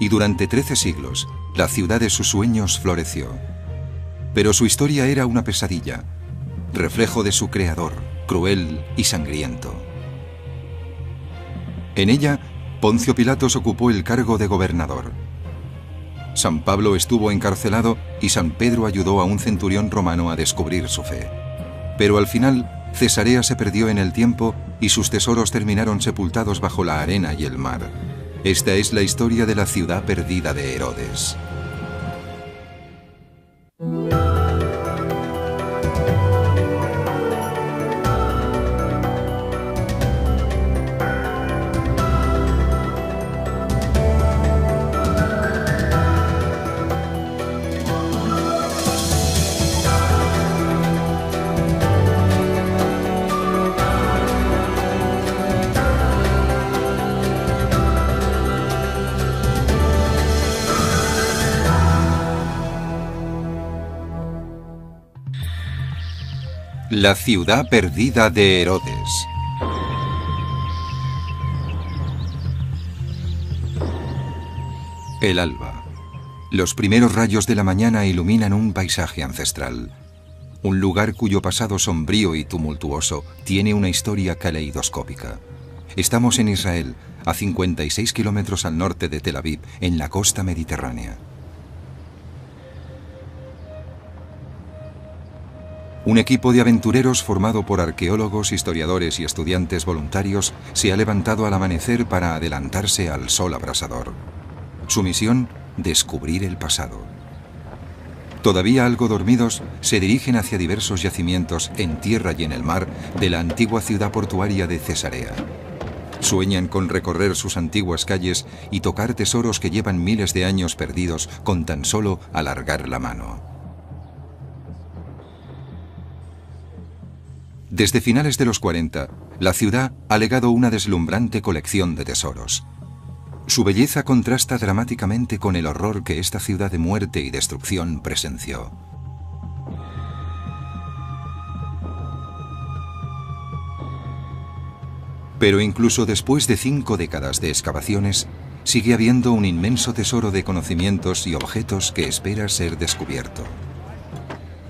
y durante 13 siglos, la ciudad de sus sueños floreció. Pero su historia era una pesadilla, reflejo de su creador, cruel y sangriento. En ella, Poncio Pilatos ocupó el cargo de gobernador. San Pablo estuvo encarcelado y San Pedro ayudó a un centurión romano a descubrir su fe. Pero al final, Cesarea se perdió en el tiempo y sus tesoros terminaron sepultados bajo la arena y el mar. Esta es la historia de la ciudad perdida de Herodes. La ciudad perdida de Herodes. El alba. Los primeros rayos de la mañana iluminan un paisaje ancestral. Un lugar cuyo pasado sombrío y tumultuoso tiene una historia caleidoscópica. Estamos en Israel, a 56 kilómetros al norte de Tel Aviv, en la costa mediterránea. Un equipo de aventureros formado por arqueólogos, historiadores y estudiantes voluntarios se ha levantado al amanecer para adelantarse al sol abrasador. Su misión, descubrir el pasado. Todavía algo dormidos, se dirigen hacia diversos yacimientos en tierra y en el mar de la antigua ciudad portuaria de Cesarea. Sueñan con recorrer sus antiguas calles y tocar tesoros que llevan miles de años perdidos con tan solo alargar la mano. Desde finales de los 40, la ciudad ha legado una deslumbrante colección de tesoros. Su belleza contrasta dramáticamente con el horror que esta ciudad de muerte y destrucción presenció. Pero incluso después de 5 décadas de excavaciones, sigue habiendo un inmenso tesoro de conocimientos y objetos que espera ser descubierto.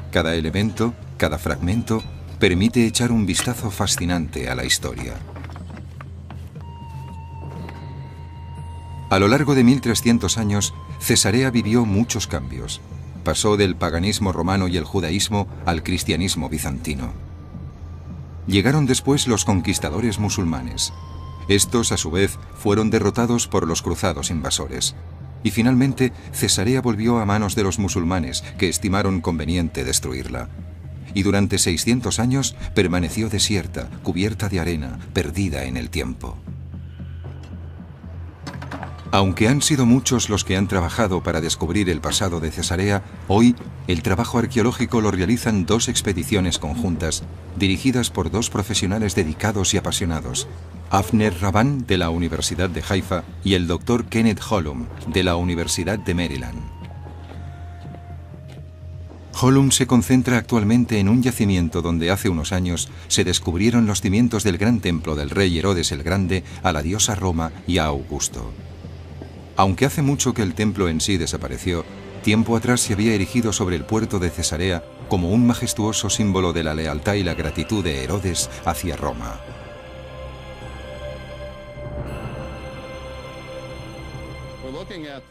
Cada elemento, cada fragmento, permite echar un vistazo fascinante a la historia. A lo largo de 1300 años, Cesarea vivió muchos cambios. Pasó del paganismo romano y el judaísmo al cristianismo bizantino. Llegaron después los conquistadores musulmanes. Estos, a su vez, fueron derrotados por los cruzados invasores. Y finalmente, Cesarea volvió a manos de los musulmanes, que estimaron conveniente destruirla. Y durante 600 años permaneció desierta, cubierta de arena, perdida en el tiempo. Aunque han sido muchos los que han trabajado para descubrir el pasado de Cesarea, hoy el trabajo arqueológico lo realizan 2 expediciones conjuntas, dirigidas por 2 profesionales dedicados y apasionados, Avner Rabban de la Universidad de Haifa y el Dr. Kenneth Holum de la Universidad de Maryland. Holum se concentra actualmente en un yacimiento donde hace unos años se descubrieron los cimientos del gran templo del rey Herodes el Grande a la diosa Roma y a Augusto. Aunque hace mucho que el templo en sí desapareció, tiempo atrás se había erigido sobre el puerto de Cesarea como un majestuoso símbolo de la lealtad y la gratitud de Herodes hacia Roma.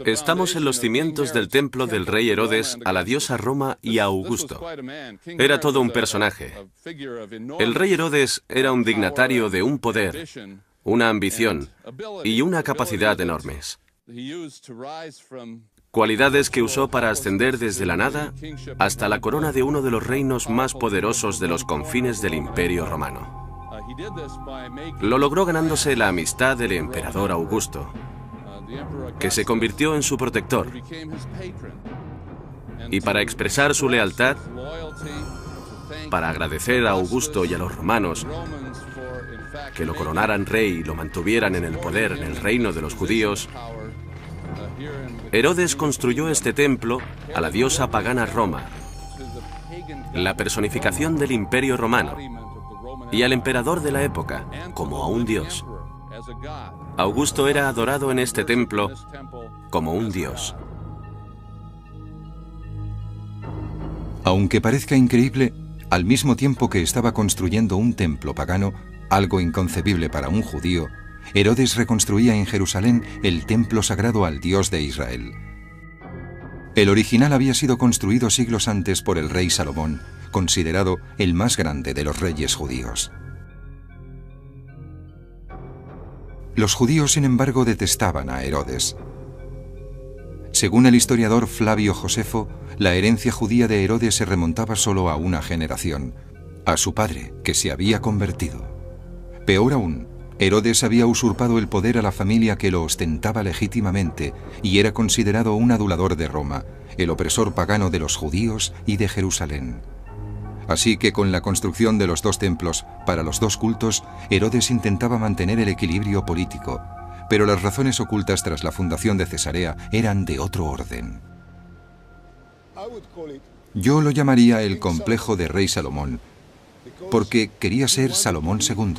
Estamos en los cimientos del templo del rey Herodes a la diosa Roma y a Augusto. Era todo un personaje. El rey Herodes era un dignatario de un poder, una ambición y una capacidad enormes. Cualidades que usó para ascender desde la nada hasta la corona de uno de los reinos más poderosos de los confines del Imperio Romano. Lo logró ganándose la amistad del emperador Augusto, que se convirtió en su protector. Y para expresar su lealtad, para agradecer a Augusto y a los romanos que lo coronaran rey y lo mantuvieran en el poder en el reino de los judíos, Herodes construyó este templo a la diosa pagana Roma, la personificación del Imperio Romano, y al emperador de la época como a un dios. Augusto era adorado en este templo como un dios. Aunque parezca increíble, al mismo tiempo que estaba construyendo un templo pagano, algo inconcebible para un judío, Herodes reconstruía en Jerusalén el templo sagrado al Dios de Israel. El original había sido construido siglos antes por el rey Salomón, considerado el más grande de los reyes judíos. Los judíos, sin embargo, detestaban a Herodes. Según el historiador Flavio Josefo, la herencia judía de Herodes se remontaba solo a una generación, a su padre, que se había convertido. Peor aún, Herodes había usurpado el poder a la familia que lo ostentaba legítimamente y era considerado un adulador de Roma, el opresor pagano de los judíos y de Jerusalén. Así que con la construcción de los dos templos para los dos cultos, Herodes intentaba mantener el equilibrio político, pero las razones ocultas tras la fundación de Cesarea eran de otro orden. Yo lo llamaría el complejo de rey Salomón, porque quería ser Salomón II.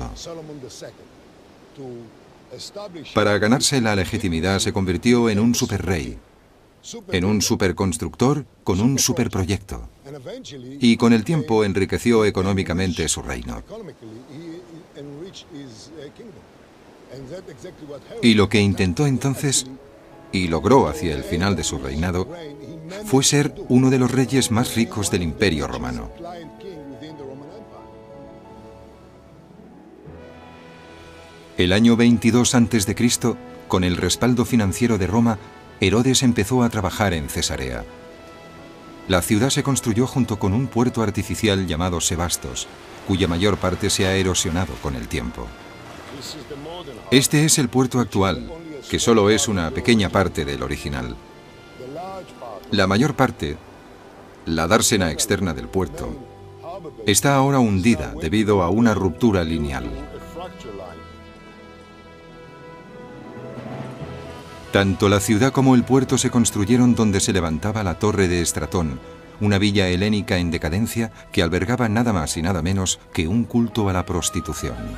Para ganarse la legitimidad se convirtió en un superrey, en un superconstructor con un superproyecto, y con el tiempo enriqueció económicamente su reino. Y lo que intentó entonces, y logró hacia el final de su reinado, fue ser uno de los reyes más ricos del Imperio Romano. El año 22 a.C., con el respaldo financiero de Roma, Herodes empezó a trabajar en Cesarea. La ciudad se construyó junto con un puerto artificial llamado Sebastos, cuya mayor parte se ha erosionado con el tiempo. Este es el puerto actual, que solo es una pequeña parte del original. La mayor parte, la dársena externa del puerto, está ahora hundida debido a una ruptura lineal. Tanto la ciudad como el puerto se construyeron donde se levantaba la torre de Estratón, una villa helénica en decadencia que albergaba nada más y nada menos que un culto a la prostitución.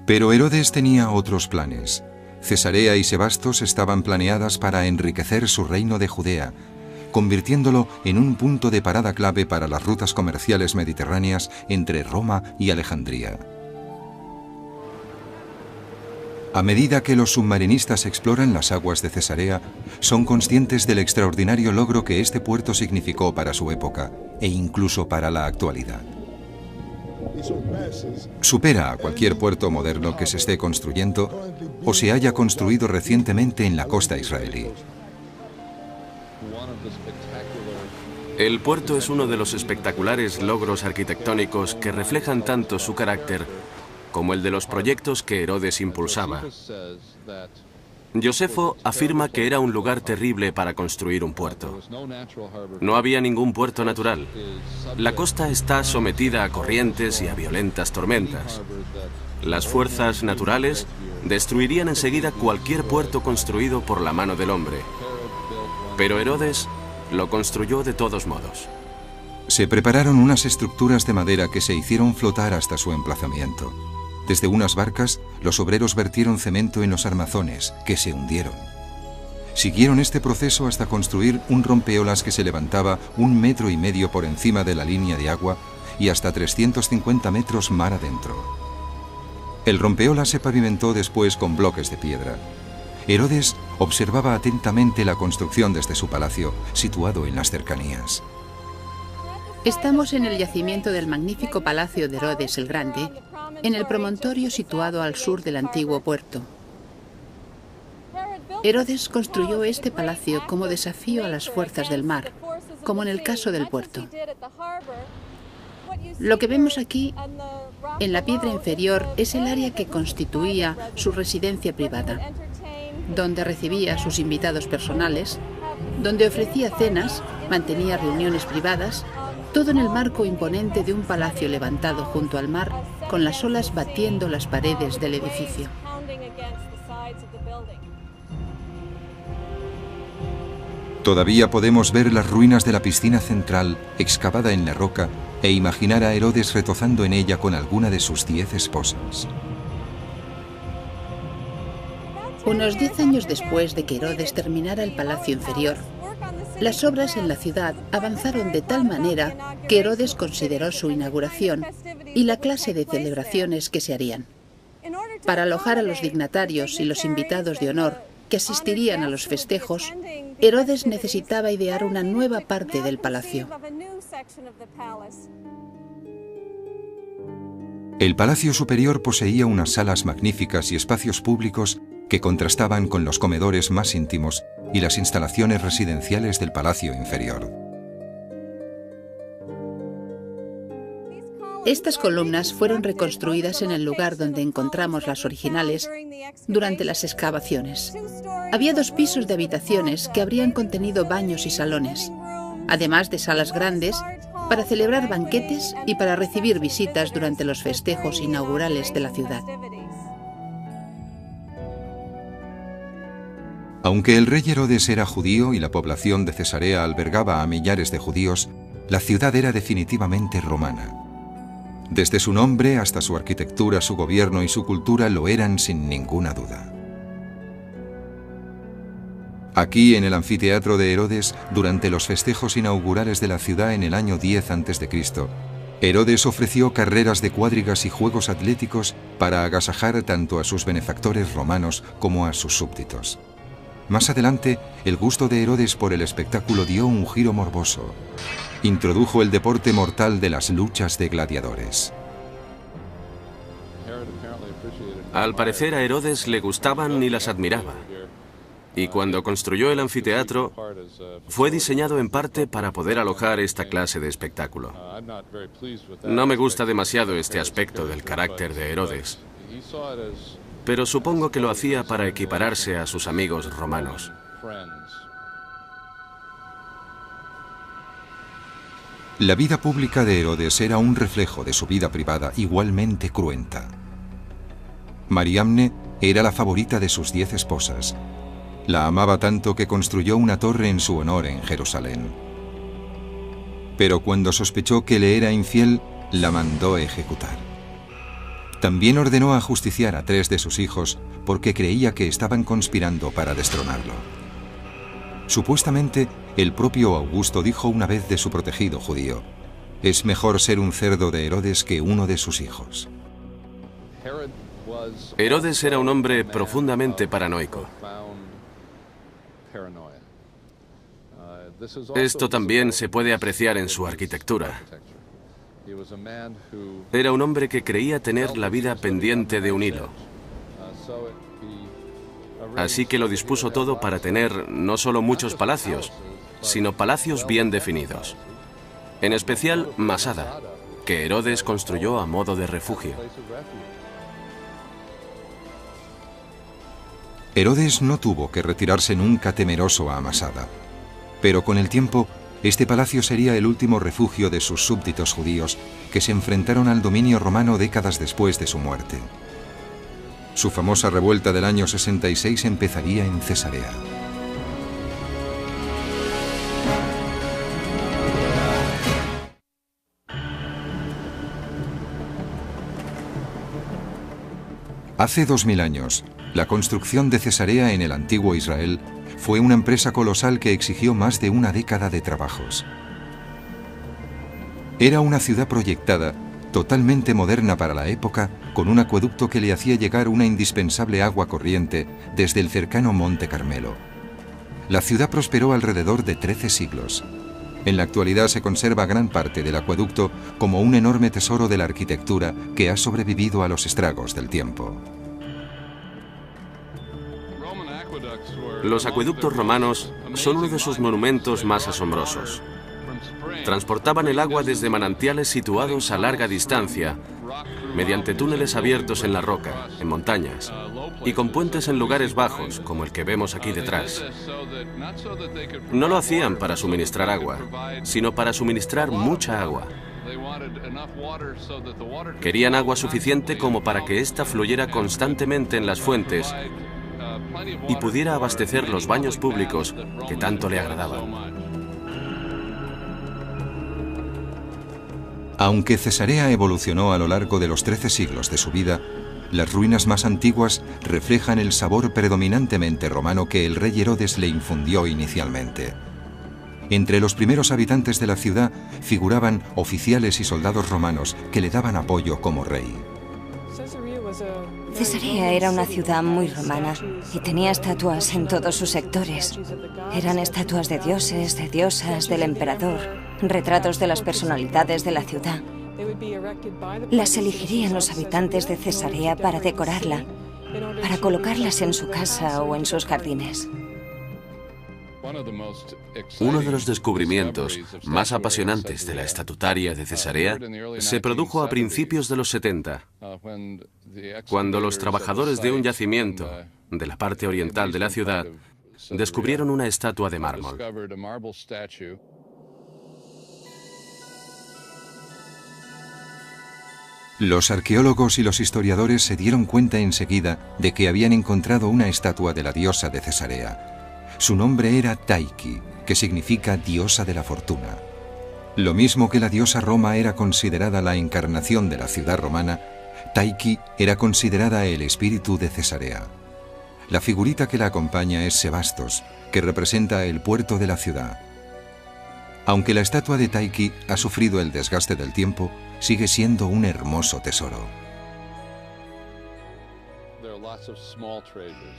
Pero Herodes tenía otros planes. Cesarea y Sebastos estaban planeadas para enriquecer su reino de Judea, convirtiéndolo en un punto de parada clave para las rutas comerciales mediterráneas entre Roma y Alejandría. A medida que los submarinistas exploran las aguas de Cesarea, son conscientes del extraordinario logro que este puerto significó para su época e incluso para la actualidad. Supera a cualquier puerto moderno que se esté construyendo o se haya construido recientemente en la costa israelí. El puerto es uno de los espectaculares logros arquitectónicos que reflejan tanto su carácter como el de los proyectos que Herodes impulsaba. Josefo afirma que era un lugar terrible para construir un puerto. No había ningún puerto natural. La costa está sometida a corrientes y a violentas tormentas. Las fuerzas naturales destruirían enseguida cualquier puerto construido por la mano del hombre. Pero Herodes lo construyó de todos modos. Se prepararon unas estructuras de madera que se hicieron flotar hasta su emplazamiento. Desde unas barcas, los obreros vertieron cemento en los armazones, que se hundieron. Siguieron este proceso hasta construir un rompeolas que se levantaba 1,5 metros por encima de la línea de agua y hasta 350 metros mar adentro. El rompeolas se pavimentó después con bloques de piedra. Herodes observaba atentamente la construcción desde su palacio, situado en las cercanías. Estamos en el yacimiento del magnífico palacio de Herodes el Grande, en el promontorio situado al sur del antiguo puerto. Herodes construyó este palacio como desafío a las fuerzas del mar, como en el caso del puerto. Lo que vemos aquí, en la piedra inferior, es el área que constituía su residencia privada, donde recibía a sus invitados personales, donde ofrecía cenas, mantenía reuniones privadas, todo en el marco imponente de un palacio levantado junto al mar, con las olas batiendo las paredes del edificio. Todavía podemos ver las ruinas de la piscina central excavada en la roca e imaginar a Herodes retozando en ella con alguna de sus 10 esposas. Unos 10 años después de que Herodes terminara el palacio inferior, las obras en la ciudad avanzaron de tal manera que Herodes consideró su inauguración y la clase de celebraciones que se harían. Para alojar a los dignatarios y los invitados de honor que asistirían a los festejos, Herodes necesitaba idear una nueva parte del palacio. El palacio superior poseía unas salas magníficas y espacios públicos que contrastaban con los comedores más íntimos y las instalaciones residenciales del palacio inferior. Estas columnas fueron reconstruidas en el lugar donde encontramos las originales durante las excavaciones. Había 2 pisos de habitaciones que habrían contenido baños y salones, además de salas grandes para celebrar banquetes y para recibir visitas durante los festejos inaugurales de la ciudad. Aunque el rey Herodes era judío y la población de Cesarea albergaba a millares de judíos, la ciudad era definitivamente romana. Desde su nombre hasta su arquitectura, su gobierno y su cultura lo eran sin ninguna duda. Aquí, en el anfiteatro de Herodes, durante los festejos inaugurales de la ciudad en el año 10 a.C., Herodes ofreció carreras de cuadrigas y juegos atléticos para agasajar tanto a sus benefactores romanos como a sus súbditos. Más adelante, el gusto de Herodes por el espectáculo dio un giro morboso. Introdujo el deporte mortal de las luchas de gladiadores. Al parecer a Herodes le gustaban y las admiraba. Y cuando construyó el anfiteatro, fue diseñado en parte para poder alojar esta clase de espectáculo. No me gusta demasiado este aspecto del carácter de Herodes, pero supongo que lo hacía para equipararse a sus amigos romanos. La vida pública de Herodes era un reflejo de su vida privada igualmente cruenta. Mariamne era la favorita de sus 10 esposas. La amaba tanto que construyó una torre en su honor en Jerusalén. Pero cuando sospechó que le era infiel, la mandó ejecutar. También ordenó ajusticiar a 3 de sus hijos porque creía que estaban conspirando para destronarlo. Supuestamente, el propio Augusto dijo una vez de su protegido judío: «Es mejor ser un cerdo de Herodes que uno de sus hijos». Herodes era un hombre profundamente paranoico. Esto también se puede apreciar en su arquitectura. Era un hombre que creía tener la vida pendiente de un hilo. Así que lo dispuso todo para tener no solo muchos palacios, sino palacios bien definidos. En especial Masada, que Herodes construyó a modo de refugio. Herodes no tuvo que retirarse nunca temeroso a Masada, pero con el tiempo este palacio sería el último refugio de sus súbditos judíos que se enfrentaron al dominio romano décadas después de su muerte. Su famosa revuelta del año 66 empezaría en Cesarea. Hace 2000 años, la construcción de Cesarea en el antiguo Israel fue una empresa colosal que exigió más de una década de trabajos. Era una ciudad proyectada, totalmente moderna para la época, con un acueducto que le hacía llegar una indispensable agua corriente desde el cercano Monte Carmelo. La ciudad prosperó alrededor de 13 siglos. En la actualidad se conserva gran parte del acueducto como un enorme tesoro de la arquitectura que ha sobrevivido a los estragos del tiempo. Los acueductos romanos son uno de sus monumentos más asombrosos. Transportaban el agua desde manantiales situados a larga distancia, mediante túneles abiertos en la roca, en montañas, y con puentes en lugares bajos, como el que vemos aquí detrás. No lo hacían para suministrar agua, sino para suministrar mucha agua. Querían agua suficiente como para que ésta fluyera constantemente en las fuentes y pudiera abastecer los baños públicos que tanto le agradaban. Aunque Cesarea evolucionó a lo largo de los 13 siglos de su vida, las ruinas más antiguas reflejan el sabor predominantemente romano que el rey Herodes le infundió inicialmente. Entre los primeros habitantes de la ciudad figuraban oficiales y soldados romanos que le daban apoyo como rey. Cesarea era una ciudad muy romana y tenía estatuas en todos sus sectores. Eran estatuas de dioses, de diosas, del emperador, retratos de las personalidades de la ciudad. Las elegirían los habitantes de Cesarea para decorarla, para colocarlas en su casa o en sus jardines. Uno de los descubrimientos más apasionantes de la estatutaria de Cesarea se produjo a principios de los 70, cuando los trabajadores de un yacimiento de la parte oriental de la ciudad descubrieron una estatua de mármol. Los arqueólogos y los historiadores se dieron cuenta enseguida de que habían encontrado una estatua de la diosa de Cesarea. Su nombre era Taiki, que significa diosa de la fortuna. Lo mismo que la diosa Roma era considerada la encarnación de la ciudad romana, Taiki era considerada el espíritu de Cesarea. La figurita que la acompaña es Sebastos, que representa el puerto de la ciudad. Aunque la estatua de Taiki ha sufrido el desgaste del tiempo, sigue siendo un hermoso tesoro.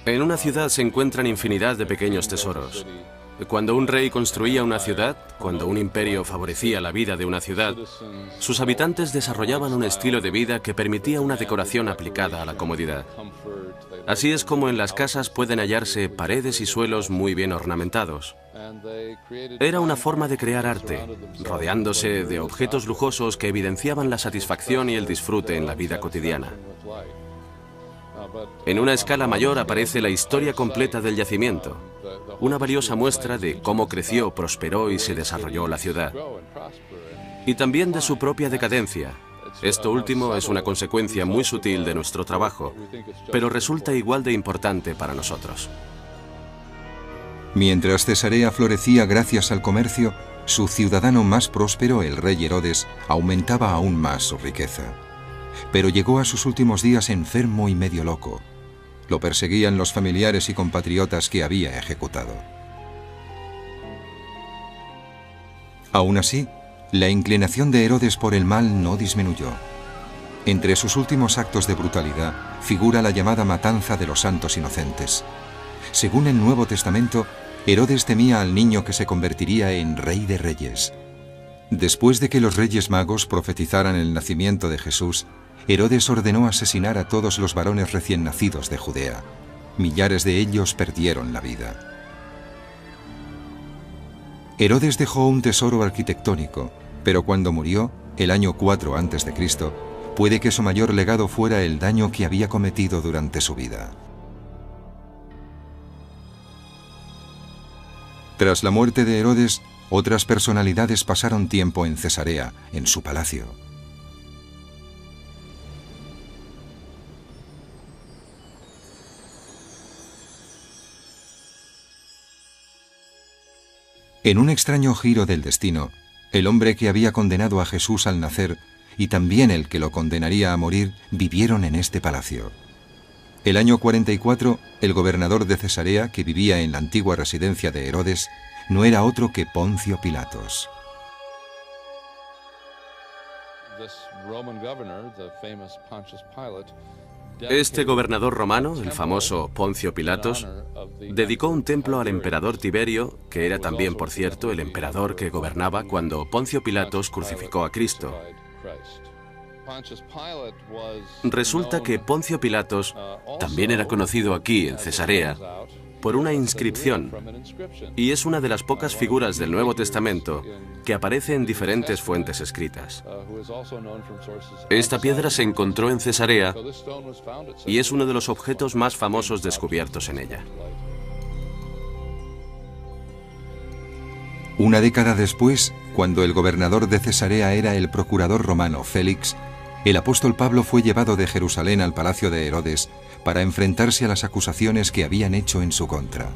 En una ciudad se encuentran infinidad de pequeños tesoros. Cuando un rey construía una ciudad, cuando un imperio favorecía la vida de una ciudad, sus habitantes desarrollaban un estilo de vida que permitía una decoración aplicada a la comodidad. Así es como en las casas pueden hallarse paredes y suelos muy bien ornamentados. Era una forma de crear arte, rodeándose de objetos lujosos que evidenciaban la satisfacción y el disfrute en la vida cotidiana. En una escala mayor aparece la historia completa del yacimiento, una valiosa muestra de cómo creció, prosperó y se desarrolló la ciudad. Y también de su propia decadencia. Esto último es una consecuencia muy sutil de nuestro trabajo, pero resulta igual de importante para nosotros. Mientras Cesarea florecía gracias al comercio, su ciudadano más próspero, el rey Herodes, aumentaba aún más su riqueza. Pero llegó a sus últimos días enfermo y medio loco. Lo perseguían los familiares y compatriotas que había ejecutado. Aún así, la inclinación de Herodes por el mal no disminuyó. Entre sus últimos actos de brutalidad figura la llamada matanza de los santos inocentes. Según el Nuevo Testamento, Herodes temía al niño que se convertiría en rey de reyes. Después de que los Reyes Magos profetizaran el nacimiento de Jesús, Herodes ordenó asesinar a todos los varones recién nacidos de Judea. Millares de ellos perdieron la vida. Herodes dejó un tesoro arquitectónico, pero cuando murió, el año 4 a.C., puede que su mayor legado fuera el daño que había cometido durante su vida. Tras la muerte de Herodes, otras personalidades pasaron tiempo en Cesarea, en su palacio. En un extraño giro del destino, el hombre que había condenado a Jesús al nacer y también el que lo condenaría a morir vivieron en este palacio. El año 44, el gobernador de Cesarea, que vivía en la antigua residencia de Herodes, no era otro que Poncio Pilatos. Este gobernador romano, el famoso Poncio Pilatos, dedicó un templo al emperador Tiberio, que era también, por cierto, el emperador que gobernaba cuando Poncio Pilatos crucificó a Cristo. Resulta que Poncio Pilatos también era conocido aquí, en Cesarea, por una inscripción, y es una de las pocas figuras del Nuevo Testamento que aparece en diferentes fuentes escritas. Esta piedra se encontró en Cesarea y es uno de los objetos más famosos descubiertos en ella. Una década después, cuando el gobernador de Cesarea era el procurador romano Félix, el apóstol Pablo fue llevado de Jerusalén al palacio de Herodes para enfrentarse a las acusaciones que habían hecho en su contra.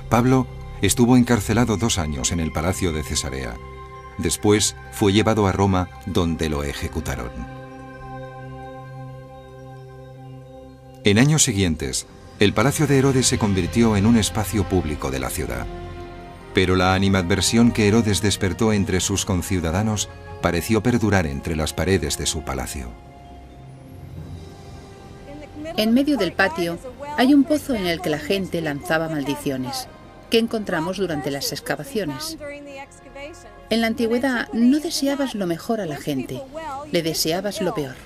Pablo estuvo encarcelado 2 años en el palacio de Cesarea. Después fue llevado a Roma, donde lo ejecutaron. En años siguientes, el palacio de Herodes se convirtió en un espacio público de la ciudad. Pero la animadversión que Herodes despertó entre sus conciudadanos pareció perdurar entre las paredes de su palacio. En medio del patio hay un pozo en el que la gente lanzaba maldiciones, que encontramos durante las excavaciones. En la antigüedad no deseabas lo mejor a la gente, le deseabas lo peor.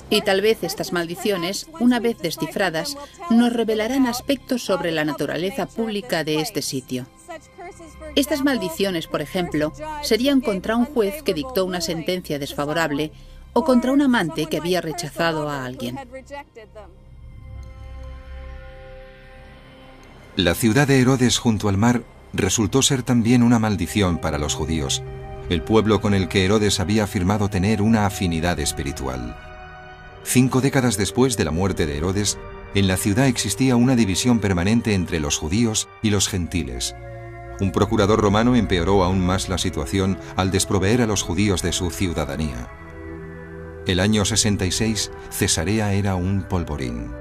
Y tal vez estas maldiciones, una vez descifradas, nos revelarán aspectos sobre la naturaleza pública de este sitio. Estas maldiciones, por ejemplo, serían contra un juez que dictó una sentencia desfavorable o contra un amante que había rechazado a alguien. La ciudad de Herodes junto al mar resultó ser también una maldición para los judíos, el pueblo con el que Herodes había afirmado tener una afinidad espiritual. 5 décadas después de la muerte de Herodes, en la ciudad existía una división permanente entre los judíos y los gentiles. Un procurador romano empeoró aún más la situación al desproveer a los judíos de su ciudadanía. El año 66, Cesarea era un polvorín.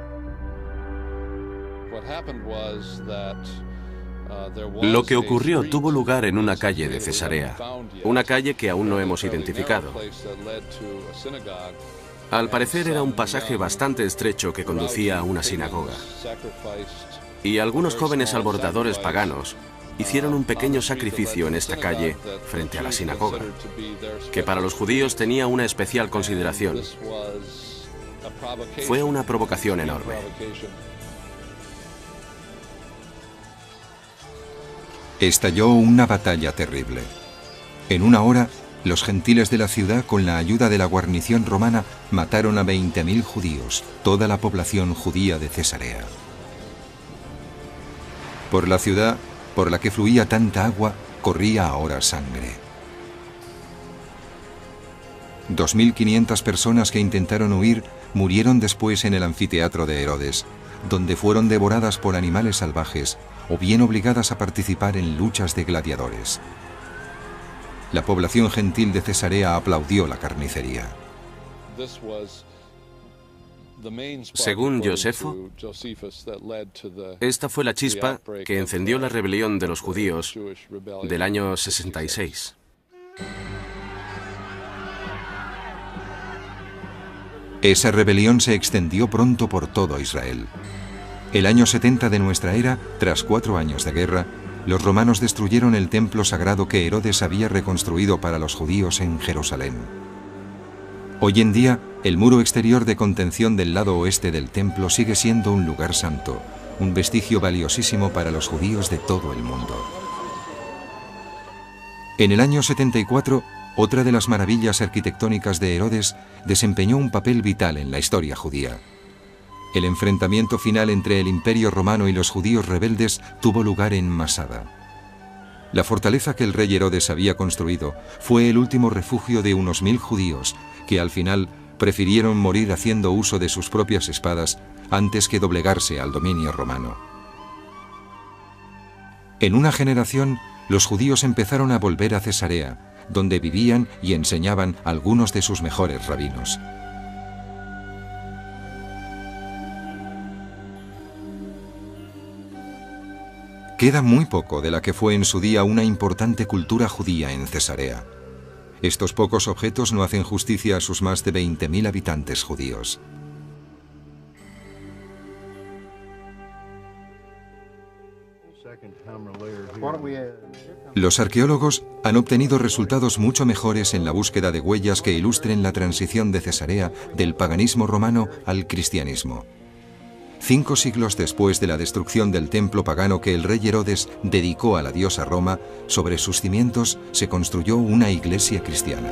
Lo que ocurrió tuvo lugar en una calle de Cesarea, una calle que aún no hemos identificado. Al parecer era un pasaje bastante estrecho que conducía a una sinagoga. Y algunos jóvenes alborotadores paganos hicieron un pequeño sacrificio en esta calle frente a la sinagoga, que para los judíos tenía una especial consideración. Fue una provocación enorme. Estalló una batalla terrible. En una hora, los gentiles de la ciudad, con la ayuda de la guarnición romana, mataron a 20.000 judíos, toda la población judía de Cesarea. Por la ciudad, por la que fluía tanta agua, corría ahora sangre. 2.500 personas que intentaron huir murieron después en el anfiteatro de Herodes, donde fueron devoradas por animales salvajes o bien obligadas a participar en luchas de gladiadores. La población gentil de Cesarea aplaudió la carnicería. Según Josefo, esta fue la chispa que encendió la rebelión de los judíos del año 66. Esa rebelión se extendió pronto por todo Israel. El año 70 de nuestra era, tras 4 años de guerra, los romanos destruyeron el templo sagrado que Herodes había reconstruido para los judíos en Jerusalén. Hoy en día, el muro exterior de contención del lado oeste del templo sigue siendo un lugar santo, un vestigio valiosísimo para los judíos de todo el mundo. En el año 74, otra de las maravillas arquitectónicas de Herodes desempeñó un papel vital en la historia judía. El enfrentamiento final entre el Imperio Romano y los judíos rebeldes tuvo lugar en Masada. La fortaleza que el rey Herodes había construido fue el último refugio de unos 1000 judíos que al final prefirieron morir haciendo uso de sus propias espadas antes que doblegarse al dominio romano. En una generación, los judíos empezaron a volver a Cesarea, donde vivían y enseñaban algunos de sus mejores rabinos. Queda muy poco de la que fue en su día una importante cultura judía en Cesarea. Estos pocos objetos no hacen justicia a sus más de 20.000 habitantes judíos. Los arqueólogos han obtenido resultados mucho mejores en la búsqueda de huellas que ilustren la transición de Cesarea del paganismo romano al cristianismo. 5 siglos después de la destrucción del templo pagano que el rey Herodes dedicó a la diosa Roma, sobre sus cimientos se construyó una iglesia cristiana.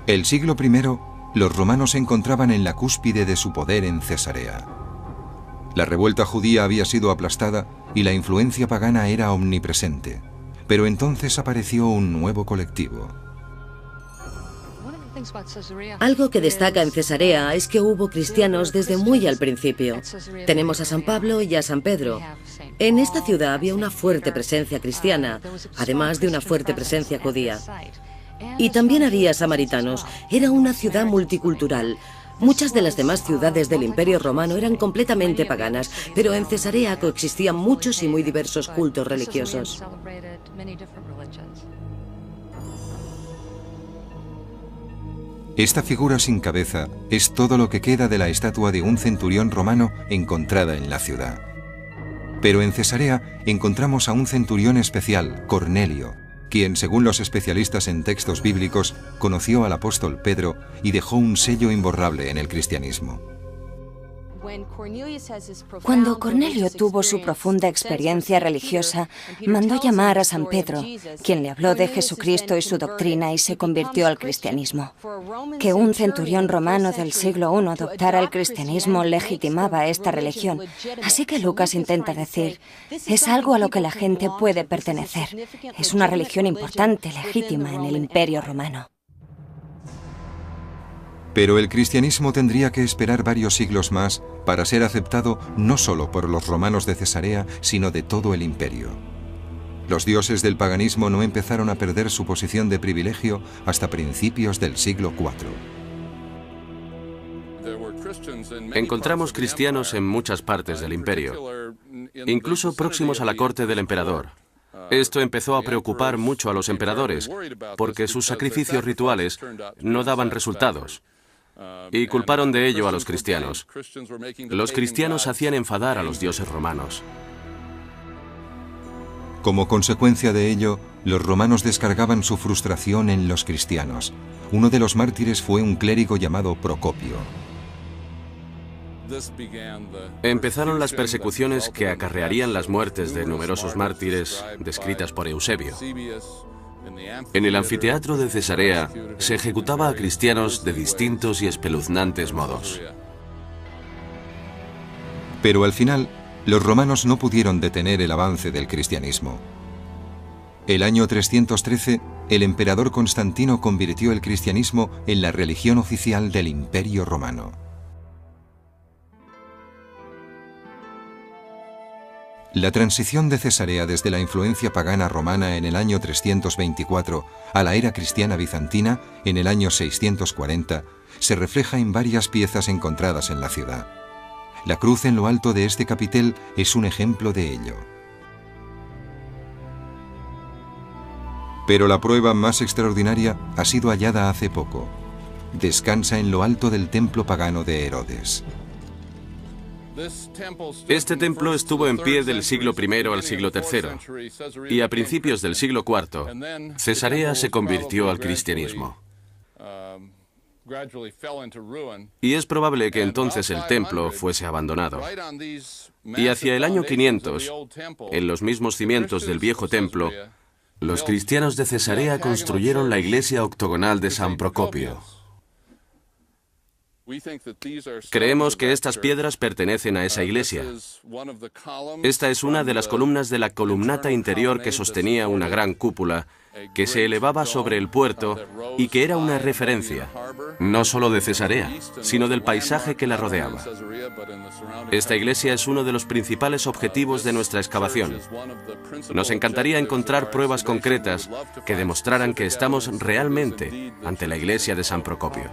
El siglo I, los romanos se encontraban en la cúspide de su poder en Cesarea. La revuelta judía había sido aplastada y la influencia pagana era omnipresente. Pero entonces apareció un nuevo colectivo. Algo que destaca en Cesarea es que hubo cristianos desde muy al principio. Tenemos a San Pablo y a San Pedro. En esta ciudad había una fuerte presencia cristiana, además de una fuerte presencia judía. Y también había samaritanos. Era una ciudad multicultural. Muchas de las demás ciudades del Imperio Romano eran completamente paganas, pero en Cesarea coexistían muchos y muy diversos cultos religiosos. Esta figura sin cabeza es todo lo que queda de la estatua de un centurión romano encontrada en la ciudad. Pero en Cesarea encontramos a un centurión especial, Cornelio, quien, según los especialistas en textos bíblicos, conoció al apóstol Pedro y dejó un sello imborrable en el cristianismo. Cuando Cornelio tuvo su profunda experiencia religiosa, mandó llamar a San Pedro, quien le habló de Jesucristo y su doctrina y se convirtió al cristianismo. Que un centurión romano del siglo I adoptara el cristianismo legitimaba esta religión. Así que Lucas intenta decir, es algo a lo que la gente puede pertenecer. Es una religión importante, legítima en el Imperio Romano. Pero el cristianismo tendría que esperar varios siglos más para ser aceptado no solo por los romanos de Cesarea, sino de todo el imperio. Los dioses del paganismo no empezaron a perder su posición de privilegio hasta principios del siglo IV. Encontramos cristianos en muchas partes del imperio, incluso próximos a la corte del emperador. Esto empezó a preocupar mucho a los emperadores, porque sus sacrificios rituales no daban resultados. Y culparon de ello a los cristianos. Los cristianos hacían enfadar a los dioses romanos. Como consecuencia de ello, los romanos descargaban su frustración en los cristianos. Uno de los mártires fue un clérigo llamado Procopio. Empezaron las persecuciones que acarrearían las muertes de numerosos mártires descritas por Eusebio. En el anfiteatro de Cesarea se ejecutaba a cristianos de distintos y espeluznantes modos. Pero al final, los romanos no pudieron detener el avance del cristianismo. El año 313, el emperador Constantino convirtió el cristianismo en la religión oficial del Imperio Romano. La transición de Cesarea desde la influencia pagana romana en el año 324 a la era cristiana bizantina en el año 640 se refleja en varias piezas encontradas en la ciudad. La cruz en lo alto de este capitel es un ejemplo de ello. Pero la prueba más extraordinaria ha sido hallada hace poco. Descansa en lo alto del templo pagano de Herodes. Este templo estuvo en pie del siglo I al siglo III, y a principios del siglo IV, Cesarea se convirtió al cristianismo. Y es probable que entonces el templo fuese abandonado. Y hacia el año 500, en los mismos cimientos del viejo templo, los cristianos de Cesarea construyeron la iglesia octogonal de San Procopio. Creemos que estas piedras pertenecen a esa iglesia. Esta es una de las columnas de la columnata interior que sostenía una gran cúpula que se elevaba sobre el puerto y que era una referencia, no solo de Cesarea, sino del paisaje que la rodeaba. Esta iglesia es uno de los principales objetivos de nuestra excavación. Nos encantaría encontrar pruebas concretas que demostraran que estamos realmente ante la iglesia de San Procopio.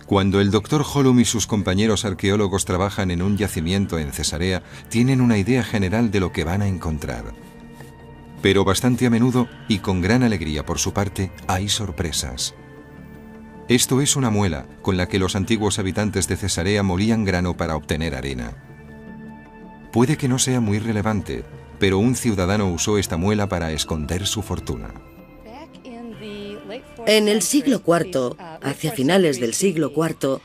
Cuando el Dr. Holum y sus compañeros arqueólogos trabajan en un yacimiento en Cesarea, tienen una idea general de lo que van a encontrar. Pero bastante a menudo, y con gran alegría por su parte, hay sorpresas. Esto es una muela con la que los antiguos habitantes de Cesarea molían grano para obtener arena. Puede que no sea muy relevante, pero un ciudadano usó esta muela para esconder su fortuna. En el siglo IV, hacia finales del siglo IV,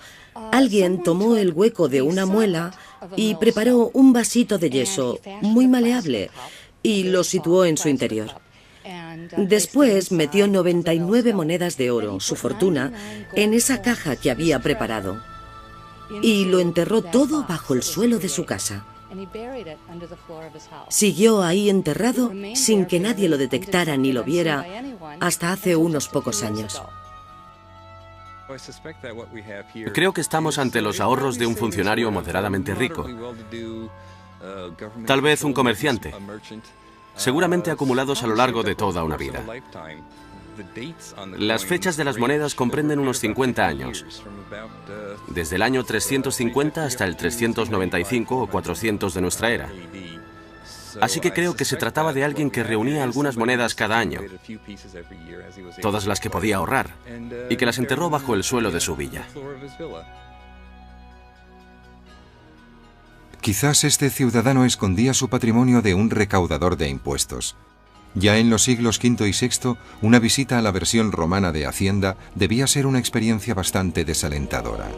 alguien tomó el hueco de una muela y preparó un vasito de yeso muy maleable y lo situó en su interior. Después metió 99 monedas de oro, su fortuna, en esa caja que había preparado. y lo enterró todo bajo el suelo de su casa. Siguió ahí enterrado sin que nadie lo detectara ni lo viera hasta hace unos pocos años. Creo que estamos ante los ahorros de un funcionario moderadamente rico. Tal vez un comerciante, seguramente acumulados a lo largo de toda una vida. Las fechas de las monedas comprenden unos 50 años, desde el año 350 hasta el 395 o 400 de nuestra era. Así que creo que se trataba de alguien que reunía algunas monedas cada año, todas las que podía ahorrar, y que las enterró bajo el suelo de su villa. Quizás este ciudadano escondía su patrimonio de un recaudador de impuestos. Ya en los siglos V y VI, una visita a la versión romana de Hacienda debía ser una experiencia bastante desalentadora.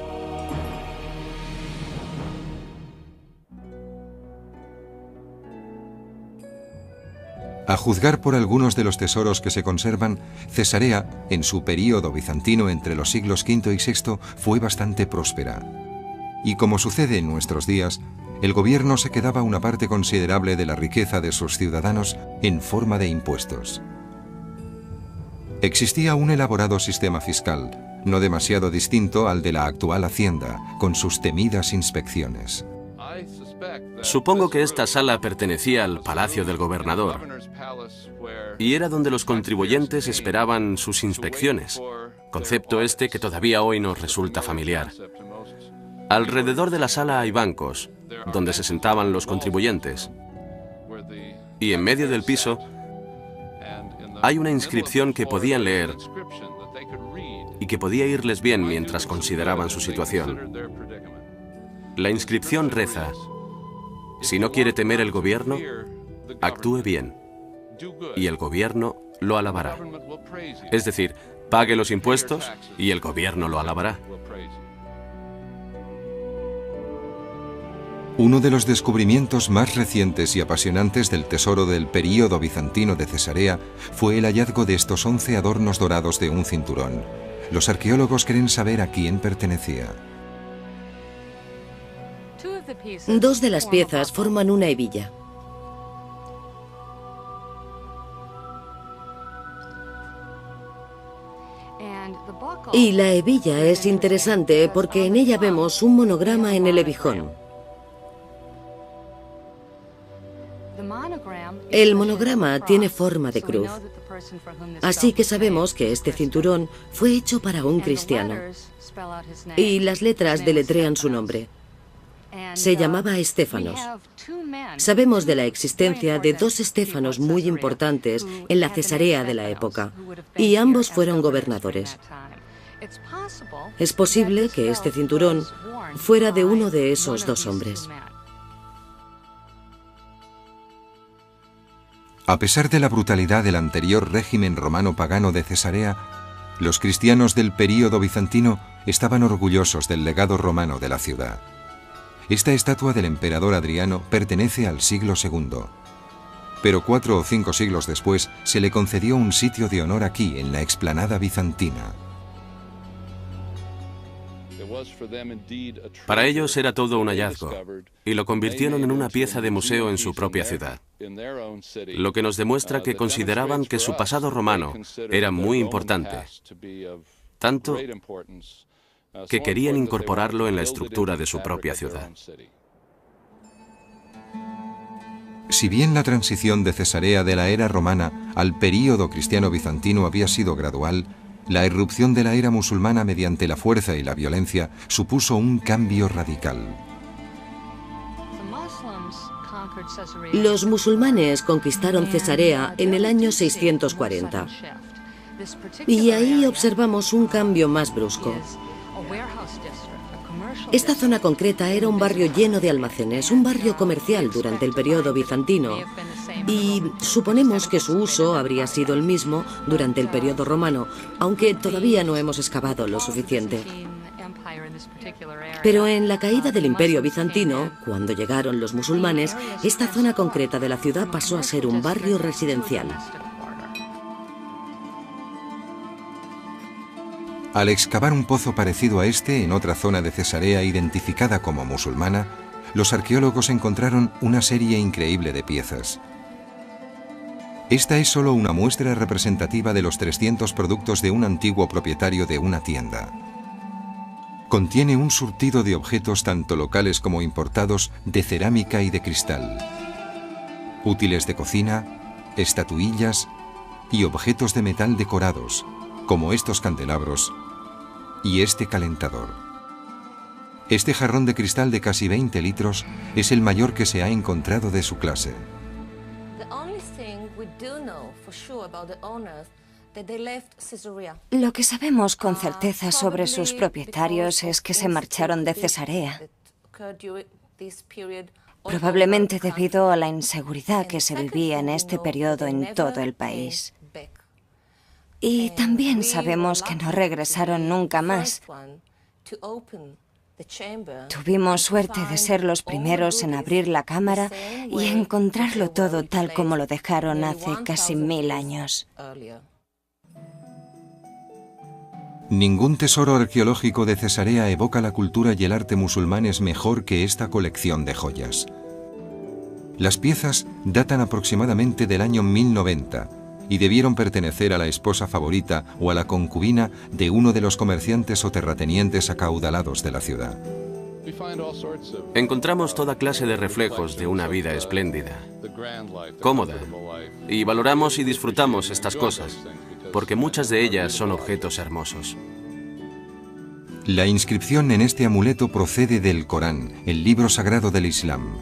A juzgar por algunos de los tesoros que se conservan, Cesarea, en su período bizantino entre los siglos V y VI, fue bastante próspera. Y como sucede en nuestros días, el gobierno se quedaba una parte considerable de la riqueza de sus ciudadanos en forma de impuestos. Existía un elaborado sistema fiscal, no demasiado distinto al de la actual Hacienda, con sus temidas inspecciones. Supongo que esta sala pertenecía al palacio del gobernador y era donde los contribuyentes esperaban sus inspecciones, concepto este que todavía hoy nos resulta familiar. Alrededor de la sala hay bancos, donde se sentaban los contribuyentes, y en medio del piso hay una inscripción que podían leer y que podía irles bien mientras consideraban su situación. La inscripción reza: si no quiere temer el gobierno, actúe bien, y el gobierno lo alabará. Es decir, pague los impuestos y el gobierno lo alabará. Uno de los descubrimientos más recientes y apasionantes del tesoro del período bizantino de Cesarea fue el hallazgo de estos 11 adornos dorados de un cinturón. Los arqueólogos creen saber a quién pertenecía. Dos de las piezas forman una hebilla. Y la hebilla es interesante porque en ella vemos un monograma en el hebijón. El monograma tiene forma de cruz, así que sabemos que este cinturón fue hecho para un cristiano. Y las letras deletrean su nombre. Se llamaba Estéfanos. Sabemos de la existencia de dos Estéfanos muy importantes en la Cesarea de la época, y ambos fueron gobernadores. Es posible que este cinturón fuera de uno de esos dos hombres. A pesar de la brutalidad del anterior régimen romano pagano de Cesarea, los cristianos del período bizantino estaban orgullosos del legado romano de la ciudad. Esta estatua del emperador Adriano pertenece al siglo II, pero 4 o 5 siglos después se le concedió un sitio de honor aquí, en la explanada bizantina. Para ellos era todo un hallazgo, y lo convirtieron en una pieza de museo en su propia ciudad, lo que nos demuestra que consideraban que su pasado romano era muy importante, tanto que querían incorporarlo en la estructura de su propia ciudad. Si bien la transición de Cesarea de la era romana al período cristiano bizantino había sido gradual, la irrupción de la era musulmana mediante la fuerza y la violencia supuso un cambio radical. Los musulmanes conquistaron Cesarea en el año 640. Y ahí observamos un cambio más brusco. Esta zona concreta era un barrio lleno de almacenes, un barrio comercial durante el periodo bizantino, y suponemos que su uso habría sido el mismo durante el periodo romano, aunque todavía no hemos excavado lo suficiente. Pero en la caída del Imperio bizantino, cuando llegaron los musulmanes, esta zona concreta de la ciudad pasó a ser un barrio residencial. Al excavar un pozo parecido a este en otra zona de Cesarea identificada como musulmana, los arqueólogos encontraron una serie increíble de piezas. Esta es solo una muestra representativa de los 300 productos de un antiguo propietario de una tienda. Contiene un surtido de objetos tanto locales como importados de cerámica y de cristal, útiles de cocina, estatuillas y objetos de metal decorados, como estos candelabros y este calentador. Este jarrón de cristal de casi 20 litros es el mayor que se ha encontrado de su clase. Lo que sabemos con certeza sobre sus propietarios es que se marcharon de Cesarea, probablemente debido a la inseguridad que se vivía en este periodo en todo el país. Y también sabemos que no regresaron nunca más. Tuvimos suerte de ser los primeros en abrir la cámara y encontrarlo todo tal como lo dejaron hace casi 1000 años. Ningún tesoro arqueológico de Cesarea evoca la cultura y el arte musulmanes mejor que esta colección de joyas. Las piezas datan aproximadamente del año 1090 y debieron pertenecer a la esposa favorita o a la concubina de uno de los comerciantes o terratenientes acaudalados de la ciudad. Encontramos toda clase de reflejos de una vida espléndida, cómoda, y valoramos y disfrutamos estas cosas, porque muchas de ellas son objetos hermosos. La inscripción en este amuleto procede del Corán, el libro sagrado del Islam.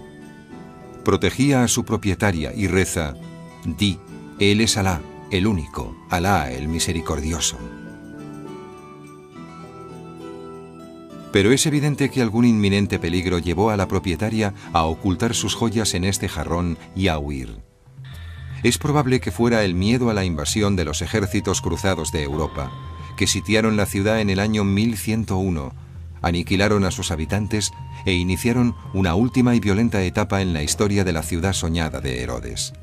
Protegía a su propietaria y reza: di, Él es Alá, el único, Alá, el misericordioso. Pero es evidente que algún inminente peligro llevó a la propietaria a ocultar sus joyas en este jarrón y a huir. Es probable que fuera el miedo a la invasión de los ejércitos cruzados de Europa, que sitiaron la ciudad en el año 1101, aniquilaron a sus habitantes e iniciaron una última y violenta etapa en la historia de la ciudad soñada de Herodes.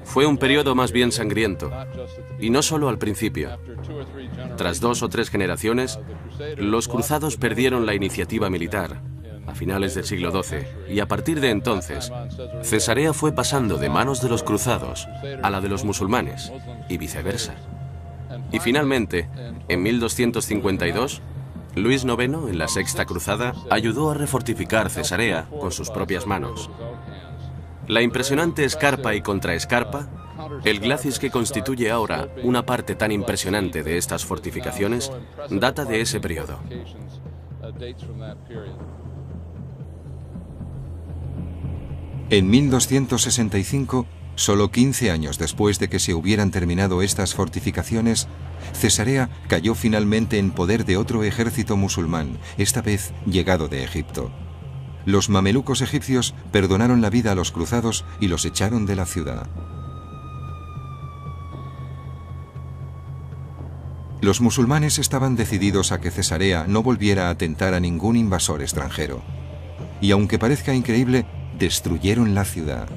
Fue un periodo más bien sangriento, y no solo al principio. Tras 2 o 3 generaciones, los cruzados perdieron la iniciativa militar a finales del siglo XII, y a partir de entonces, Cesarea fue pasando de manos de los cruzados a la de los musulmanes, y viceversa. Y finalmente, en 1252, Luis IX, en la Sexta Cruzada, ayudó a refortificar Cesarea con sus propias manos. La impresionante escarpa y contraescarpa, el glacis que constituye ahora una parte tan impresionante de estas fortificaciones, data de ese periodo. En 1265, solo 15 años después de que se hubieran terminado estas fortificaciones, Cesarea cayó finalmente en poder de otro ejército musulmán, esta vez llegado de Egipto. Los mamelucos egipcios perdonaron la vida a los cruzados y los echaron de la ciudad. Los musulmanes estaban decididos a que Cesarea no volviera a tentar a ningún invasor extranjero. Y aunque parezca increíble, destruyeron la ciudad.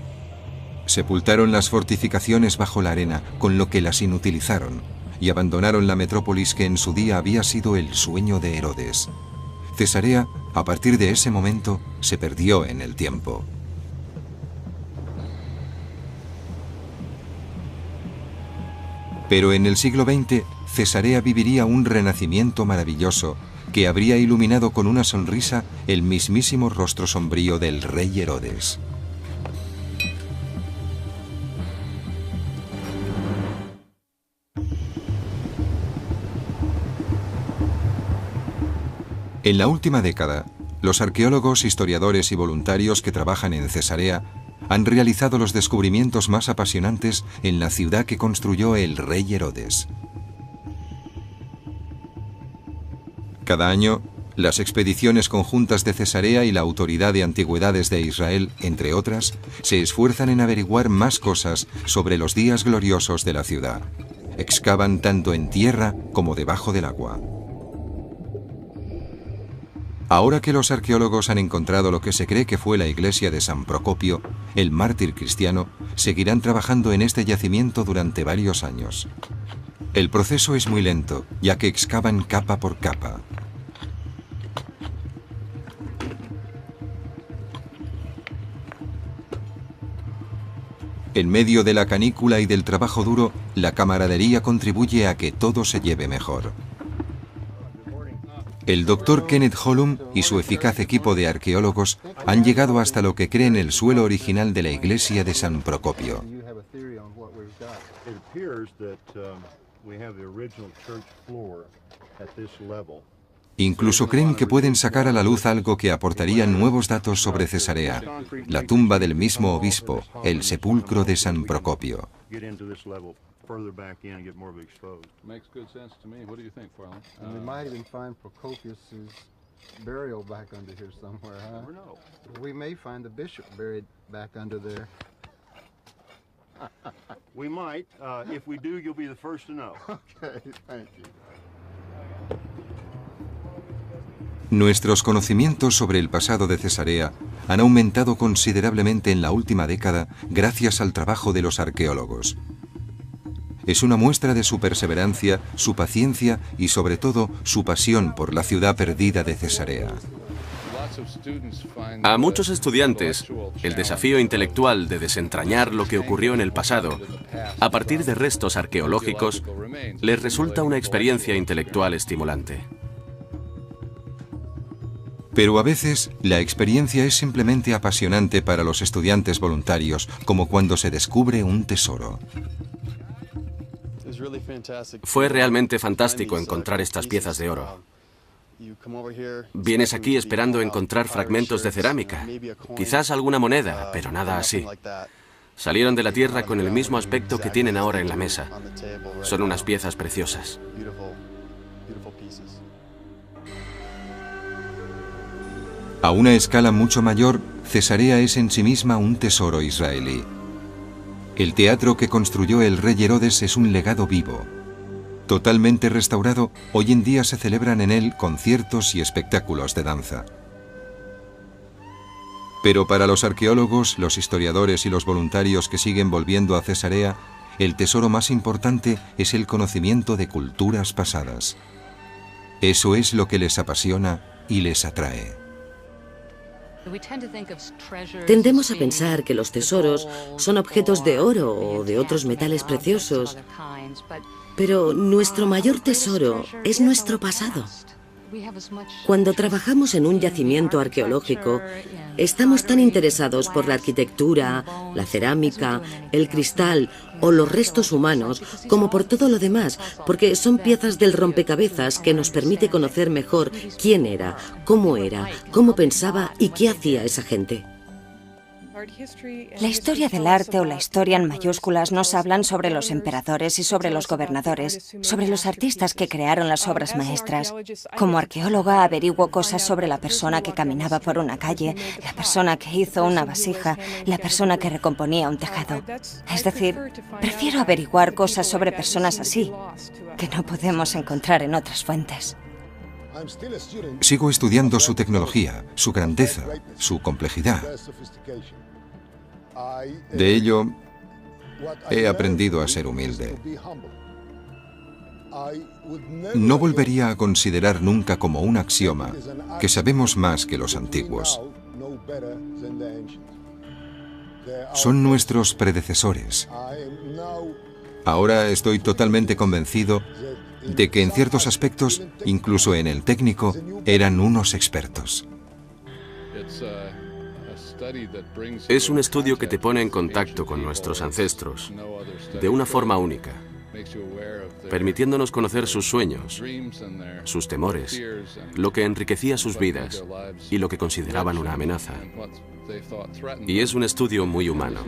Sepultaron las fortificaciones bajo la arena, con lo que las inutilizaron, y abandonaron la metrópolis que en su día había sido el sueño de Herodes. Cesarea, a partir de ese momento, se perdió en el tiempo. Pero en el siglo XX, Cesarea viviría un renacimiento maravilloso que habría iluminado con una sonrisa el mismísimo rostro sombrío del rey Herodes. En la última década, los arqueólogos, historiadores y voluntarios que trabajan en Cesarea han realizado los descubrimientos más apasionantes en la ciudad que construyó el rey Herodes. Cada año, las expediciones conjuntas de Cesarea y la Autoridad de Antigüedades de Israel, entre otras, se esfuerzan en averiguar más cosas sobre los días gloriosos de la ciudad. Excavan tanto en tierra como debajo del agua. Ahora que los arqueólogos han encontrado lo que se cree que fue la iglesia de San Procopio, el mártir cristiano, seguirán trabajando en este yacimiento durante varios años. El proceso es muy lento, ya que excavan capa por capa. En medio de la canícula y del trabajo duro, la camaradería contribuye a que todo se lleve mejor. El doctor Kenneth Hollum y su eficaz equipo de arqueólogos han llegado hasta lo que creen el suelo original de la iglesia de San Procopio. Incluso creen que pueden sacar a la luz algo que aportaría nuevos datos sobre Cesarea, la tumba del mismo obispo, el sepulcro de San Procopio. We might. If we do, you'll be the first to know. Okay, thank you. Nuestros conocimientos sobre el pasado de Cesarea han aumentado considerablemente en la última década gracias al trabajo de los arqueólogos. Es una muestra de su perseverancia, su paciencia y sobre todo su pasión por la ciudad perdida de Cesarea. A muchos estudiantes, el desafío intelectual de desentrañar lo que ocurrió en el pasado, a partir de restos arqueológicos, les resulta una experiencia intelectual estimulante. Pero a veces, la experiencia es simplemente apasionante para los estudiantes voluntarios, como cuando se descubre un tesoro. Fue realmente fantástico encontrar estas piezas de oro. Vienes aquí esperando encontrar fragmentos de cerámica, quizás alguna moneda, pero nada así. Salieron de la tierra con el mismo aspecto que tienen ahora en la mesa. Son unas piezas preciosas. A una escala mucho mayor, Cesarea es en sí misma un tesoro israelí. El teatro que construyó el rey Herodes es un legado vivo. Totalmente restaurado, hoy en día se celebran en él conciertos y espectáculos de danza. Pero para los arqueólogos, los historiadores y los voluntarios que siguen volviendo a Cesarea, el tesoro más importante es el conocimiento de culturas pasadas. Eso es lo que les apasiona y les atrae. Tendemos a pensar que los tesoros son objetos de oro o de otros metales preciosos, pero nuestro mayor tesoro es nuestro pasado. Cuando trabajamos en un yacimiento arqueológico, estamos tan interesados por la arquitectura, la cerámica, el cristal o los restos humanos como por todo lo demás, porque son piezas del rompecabezas que nos permite conocer mejor quién era, cómo pensaba y qué hacía esa gente. La historia del arte o la historia en mayúsculas nos hablan sobre los emperadores y sobre los gobernadores, sobre los artistas que crearon las obras maestras. Como arqueóloga averiguo cosas sobre la persona que caminaba por una calle, la persona que hizo una vasija, la persona que recomponía un tejado. Es decir, prefiero averiguar cosas sobre personas así, que no podemos encontrar en otras fuentes. Sigo estudiando su tecnología, su grandeza, su complejidad. De ello, he aprendido a ser humilde. No volvería a considerar nunca como un axioma que sabemos más que los antiguos. Son nuestros predecesores. Ahora estoy totalmente convencido de que en ciertos aspectos, incluso en el técnico, eran unos expertos. Es un estudio que te pone en contacto con nuestros ancestros de una forma única, permitiéndonos conocer sus sueños, sus temores, lo que enriquecía sus vidas y lo que consideraban una amenaza. Y es un estudio muy humano.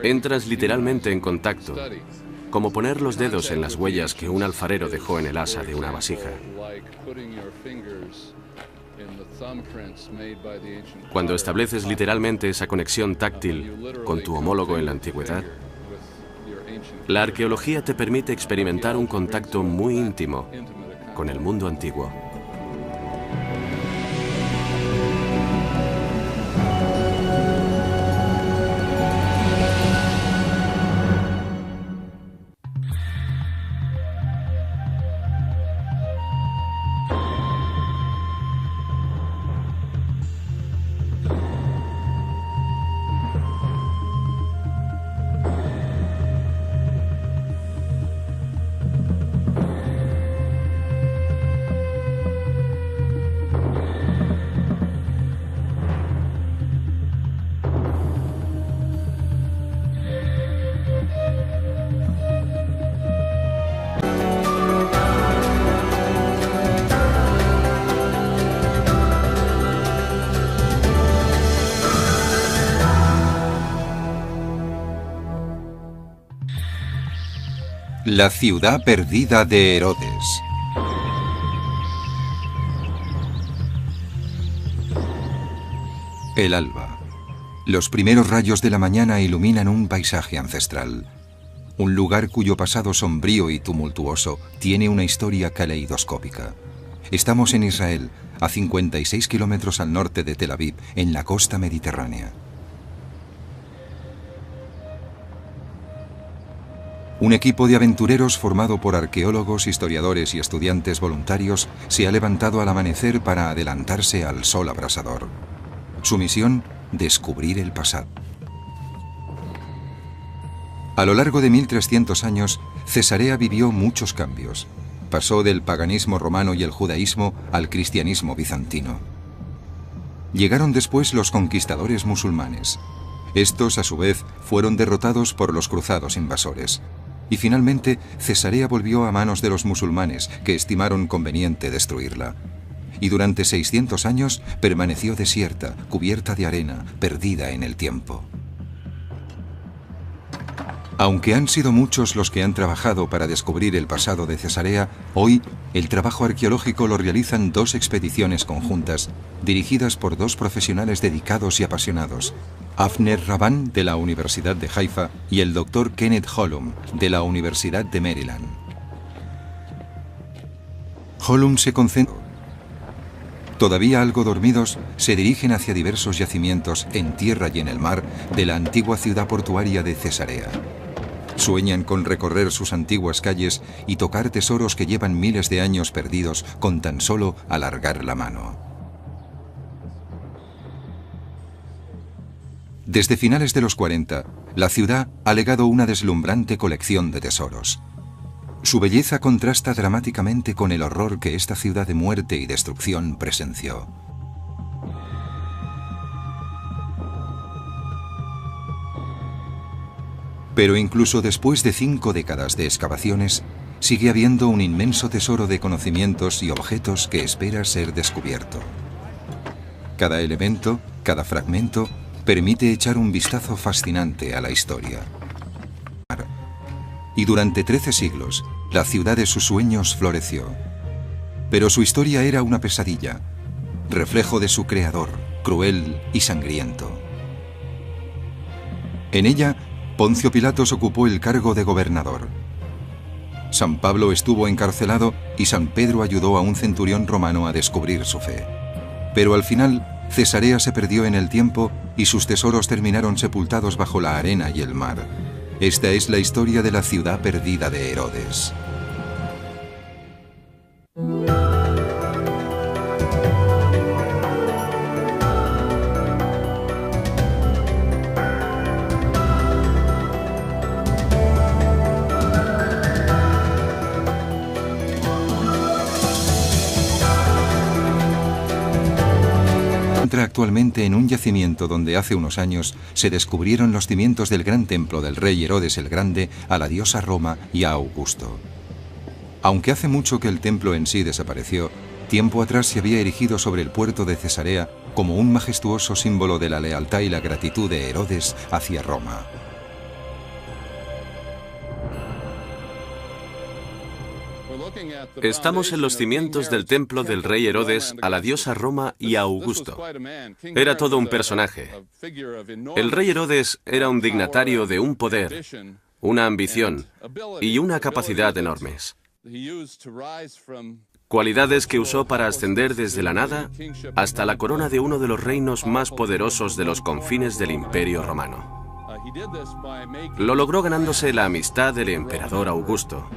Entras literalmente en contacto, como poner los dedos en las huellas que un alfarero dejó en el asa de una vasija. Cuando estableces literalmente esa conexión táctil con tu homólogo en la antigüedad, la arqueología te permite experimentar un contacto muy íntimo con el mundo antiguo. La ciudad perdida de Herodes. El alba. Los primeros rayos de la mañana iluminan un paisaje ancestral. Un lugar cuyo pasado sombrío y tumultuoso tiene una historia caleidoscópica. Estamos en Israel, a 56 kilómetros al norte de Tel Aviv, en la costa mediterránea. Un equipo de aventureros formado por arqueólogos, historiadores y estudiantes voluntarios se ha levantado al amanecer para adelantarse al sol abrasador. Su misión, descubrir el pasado. A lo largo de 1300 años, Cesarea vivió muchos cambios. Pasó del paganismo romano y el judaísmo al cristianismo bizantino. Llegaron después los conquistadores musulmanes. Estos, a su vez, fueron derrotados por los cruzados invasores. Y finalmente, Cesarea volvió a manos de los musulmanes, que estimaron conveniente destruirla. Y durante 600 años permaneció desierta, cubierta de arena, perdida en el tiempo. Aunque han sido muchos los que han trabajado para descubrir el pasado de Cesarea, hoy el trabajo arqueológico lo realizan dos expediciones conjuntas, dirigidas por dos profesionales dedicados y apasionados, Avner Rabban, de la Universidad de Haifa, y el Dr. Kenneth Hollum, de la Universidad de Maryland. Hollum se concentra. Todavía algo dormidos, se dirigen hacia diversos yacimientos en tierra y en el mar de la antigua ciudad portuaria de Cesarea. Sueñan con recorrer sus antiguas calles y tocar tesoros que llevan miles de años perdidos con tan solo alargar la mano. Desde finales de los 40, la ciudad ha legado una deslumbrante colección de tesoros. Su belleza contrasta dramáticamente con el horror que esta ciudad de muerte y destrucción presenció. Pero incluso después de 5 décadas de excavaciones, sigue habiendo un inmenso tesoro de conocimientos y objetos que espera ser descubierto. Cada elemento, cada fragmento, permite echar un vistazo fascinante a la historia. Y durante 13 siglos, la ciudad de sus sueños floreció. Pero su historia era una pesadilla, reflejo de su creador, cruel y sangriento. En ella, Poncio Pilatos ocupó el cargo de gobernador. San Pablo estuvo encarcelado y San Pedro ayudó a un centurión romano a descubrir su fe. Pero al final, Cesarea se perdió en el tiempo y sus tesoros terminaron sepultados bajo la arena y el mar. Esta es la historia de la ciudad perdida de Herodes. Actualmente en un yacimiento donde hace unos años se descubrieron los cimientos del gran templo del rey Herodes el Grande a la diosa Roma y a Augusto. Aunque hace mucho que el templo en sí desapareció, tiempo atrás se había erigido sobre el puerto de Cesarea como un majestuoso símbolo de la lealtad y la gratitud de Herodes hacia Roma. Estamos en los cimientos del templo del rey Herodes a la diosa Roma y a Augusto. Era todo un personaje. El rey Herodes era un dignatario de un poder, una ambición y una capacidad enormes. Cualidades que usó para ascender desde la nada hasta la corona de uno de los reinos más poderosos de los confines del Imperio Romano. Lo logró ganándose la amistad del emperador Augusto.